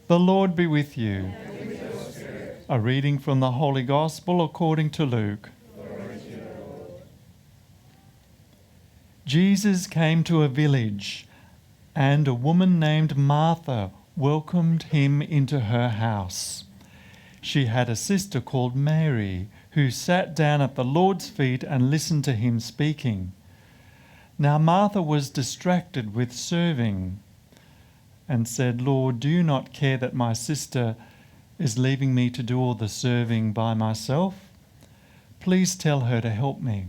The Lord be with you. And with your spirit. A reading from the Holy Gospel according to Luke. Glory to you, Lord. Jesus came to a village, and a woman named Martha welcomed him into her house. She had a sister called Mary, who sat down at the Lord's feet and listened to him speaking. Now Martha was distracted with serving, and said, Lord, do you not care that my sister is leaving me to do all the serving by myself? Please tell her to help me.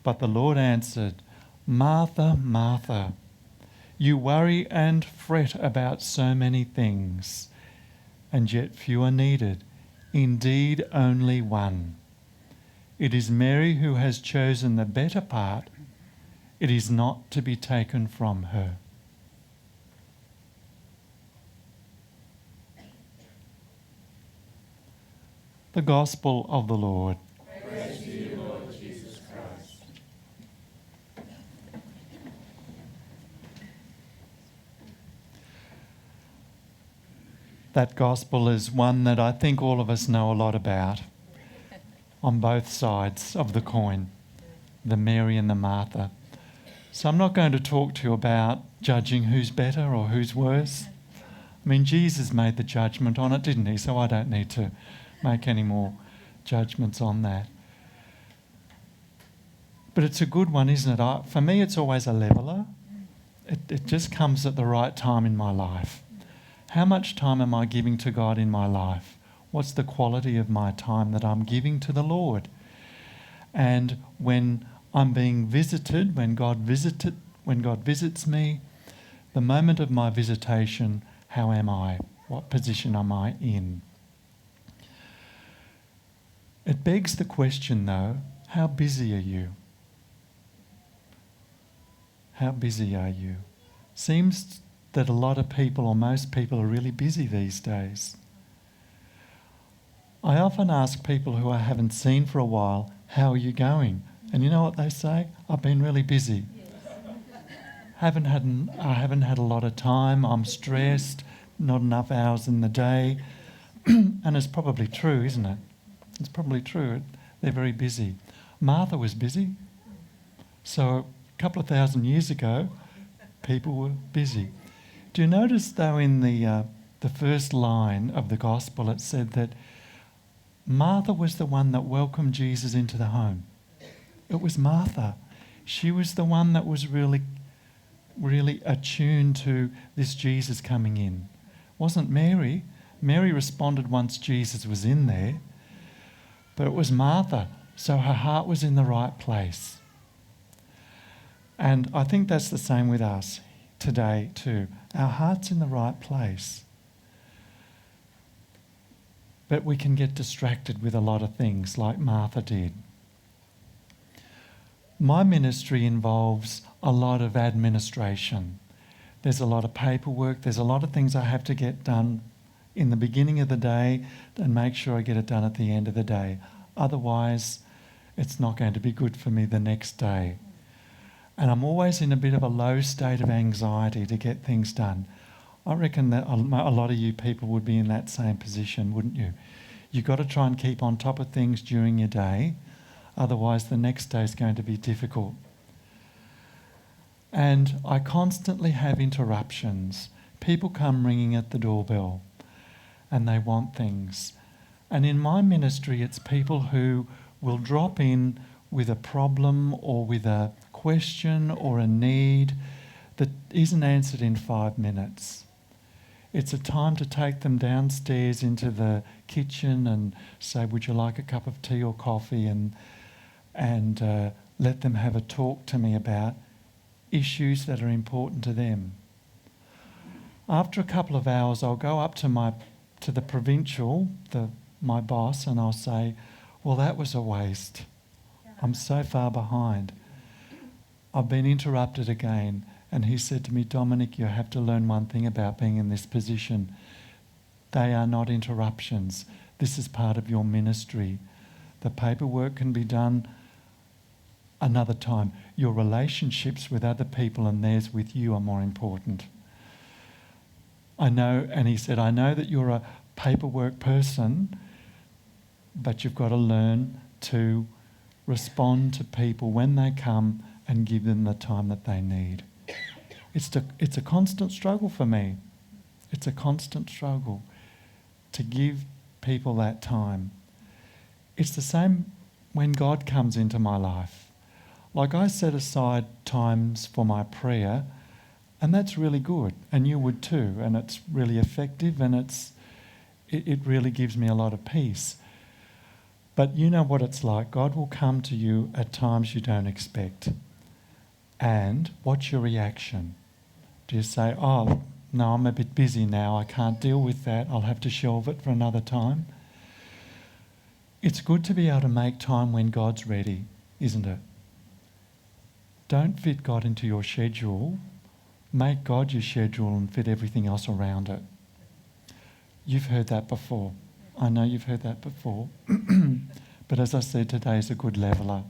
But the Lord answered, Martha, Martha, you worry and fret about so many things, and yet few are needed, indeed only one. It is Mary who has chosen the better part. It is not to be taken from her. The Gospel of the Lord. Praise to you, Lord Jesus Christ. That Gospel is one that I think all of us know a lot about, on both sides of the coin, the Mary and the Martha. So I'm not going to talk to you about judging who's better or who's worse. I mean, Jesus made the judgment on it, didn't he? So I don't need to make any more judgments on that. But it's a good one, isn't it? For me, it's always a leveller. It just comes at the right time in my life. How much time am I giving to God in my life? What's the quality of my time that I'm giving to the Lord? And when I'm being visited, when God visits me, the moment of my visitation, how am I? What position am I in? It begs the question, though, how busy are you? How busy are you? Seems that a lot of people, or most people, are really busy these days. I often ask people who I haven't seen for a while, how are you going? And you know what they say? I've been really busy. Yes. I haven't had a lot of time, I'm stressed, not enough hours in the day. And it's probably true, isn't it? It's probably true. They're very busy. Martha was busy. So a couple of thousand years ago, people were busy. Do you notice, though, in the first line of the Gospel, it said that Martha was the one that welcomed Jesus into the home. It was Martha. She was the one that was really, really attuned to this Jesus coming in. It wasn't Mary. Mary responded once Jesus was in there. But it was Martha, so her heart was in the right place. And I think that's the same with us today too. Our heart's in the right place. But we can get distracted with a lot of things like Martha did. My ministry involves a lot of administration. There's a lot of paperwork, there's a lot of things I have to get done in the beginning of the day and make sure I get it done at the end of the day. Otherwise, it's not going to be good for me the next day. And I'm always in a bit of a low state of anxiety to get things done. I reckon that a lot of you people would be in that same position, wouldn't you? You've got to try and keep on top of things during your day. Otherwise, the next day is going to be difficult. And I constantly have interruptions. People come ringing at the doorbell and they want things. And in my ministry, it's people who will drop in with a problem or with a question or a need that isn't answered in 5 minutes. It's a time to take them downstairs into the kitchen and say, would you like a cup of tea or coffee, and let them have a talk to me about issues that are important to them. After a couple of hours, I'll go up to the provincial, my boss, and I'll say, well, that was a waste. I'm so far behind. I've been interrupted again. And he said to me, Dominic, you have to learn one thing about being in this position. They are not interruptions. This is part of your ministry. The paperwork can be done another time. Your relationships with other people and theirs with you are more important. I know, and he said, I know that you're a paperwork person, but you've got to learn to respond to people when they come and give them the time that they need. It's a constant struggle for me. It's a constant struggle to give people that time. It's the same when God comes into my life. Like, I set aside times for my prayer, and that's really good, and you would too, and it's really effective, and it really gives me a lot of peace. But you know what it's like. God will come to you at times you don't expect. And what's your reaction? Do you say, oh, no, I'm a bit busy now, I can't deal with that, I'll have to shelve it for another time? It's good to be able to make time when God's ready, isn't it? Don't fit God into your schedule. Make God your schedule and fit everything else around it. You've heard that before. I know you've heard that before. But as I said, today's a good leveller.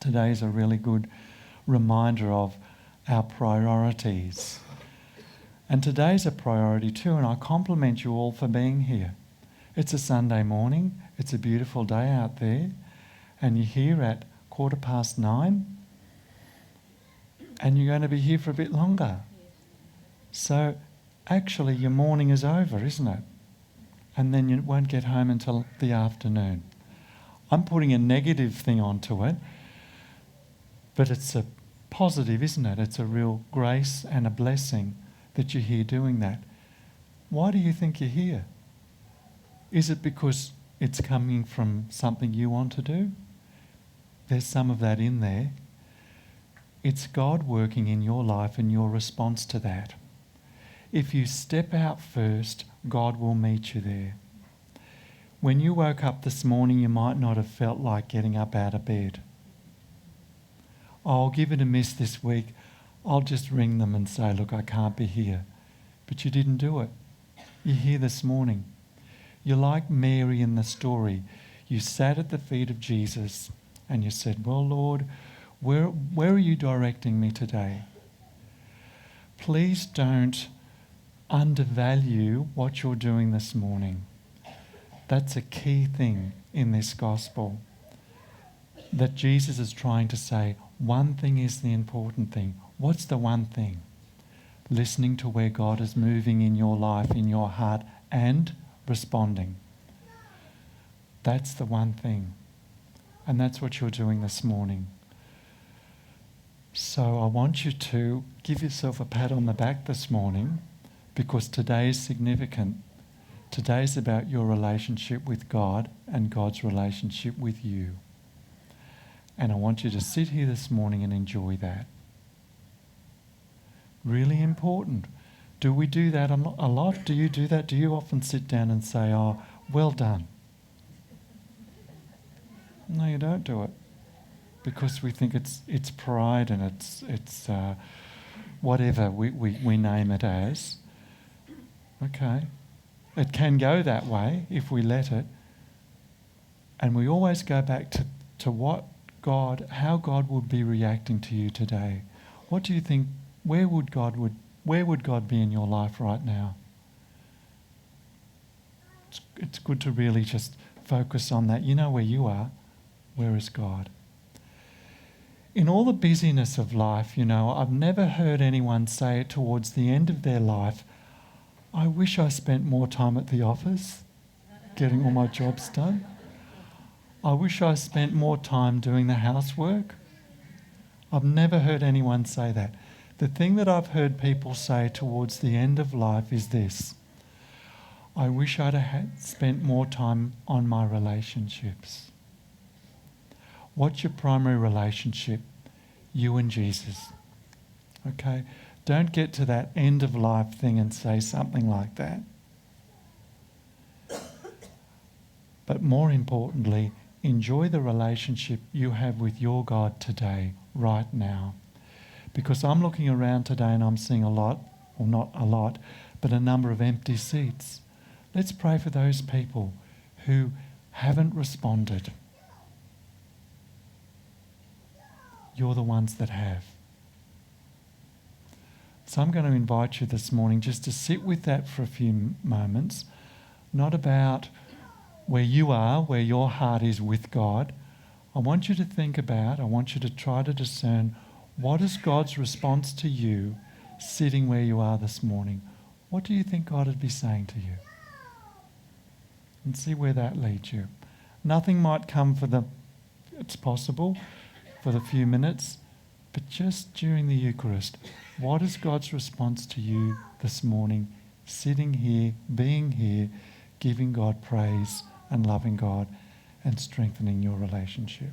Today's a really good reminder of our priorities. And today's a priority too, and I compliment you all for being here. It's a Sunday morning, it's a beautiful day out there, and you're here at 9:15, and you're going to be here for a bit longer. So actually your morning is over, isn't it? And then you won't get home until the afternoon. I'm putting a negative thing onto it, but it's a positive, isn't it? It's a real grace and a blessing that you're here doing that. Why do you think you're here? Is it because it's coming from something you want to do? There's some of that in there. It's God working in your life and your response to that. If you step out first, God will meet you there. When you woke up this morning, you might not have felt like getting up out of bed. I'll give it a miss this week. I'll just ring them and say, look, I can't be here. But you didn't do it. You're here this morning. You're like Mary in the story. You sat at the feet of Jesus and you said, well, Lord, where are you directing me today? Please don't undervalue what you're doing this morning. That's a key thing in this gospel. That Jesus is trying to say, one thing is the important thing. What's the one thing? Listening to where God is moving in your life, in your heart, and responding. That's the one thing. And that's what you're doing this morning. So I want you to give yourself a pat on the back this morning, because today is significant. Today is about your relationship with God and God's relationship with you. And I want you to sit here this morning and enjoy that. Really important. Do we do that a lot? Do you do that? Do you often sit down and say, oh, well done? No, you don't do it. Because we think it's pride and it's whatever we name it as. Okay. It can go that way if we let it. And we always go back to how God would be reacting to you today. What do you think? Where would God be in your life right now? It's good to really just focus on that. You know where you are. Where is God? In all the busyness of life, I've never heard anyone say it towards the end of their life, I wish I spent more time at the office getting all my jobs done. I wish I spent more time doing the housework. I've never heard anyone say that. The thing that I've heard people say towards the end of life is this: I wish I'd have spent more time on my relationships. What's your primary relationship? You and Jesus. Okay? Don't get to that end of life thing and say something like that. But more importantly, enjoy the relationship you have with your God today, right now. Because I'm looking around today and I'm seeing a lot, or not a lot, but a number of empty seats. Let's pray for those people who haven't responded. You're the ones that have. So So I'm going to invite you this morning just to sit with that for a few moments, not about where you are, where your heart is with God. I want you to think about, I want you to try to discern, what is God's response to you sitting where you are this morning? What do you think God would be saying to you? And see where that leads you. Nothing might come it's possible, for the few minutes, but just during the Eucharist, what is God's response to you this morning, sitting here, being here, giving God praise and loving God and strengthening your relationship?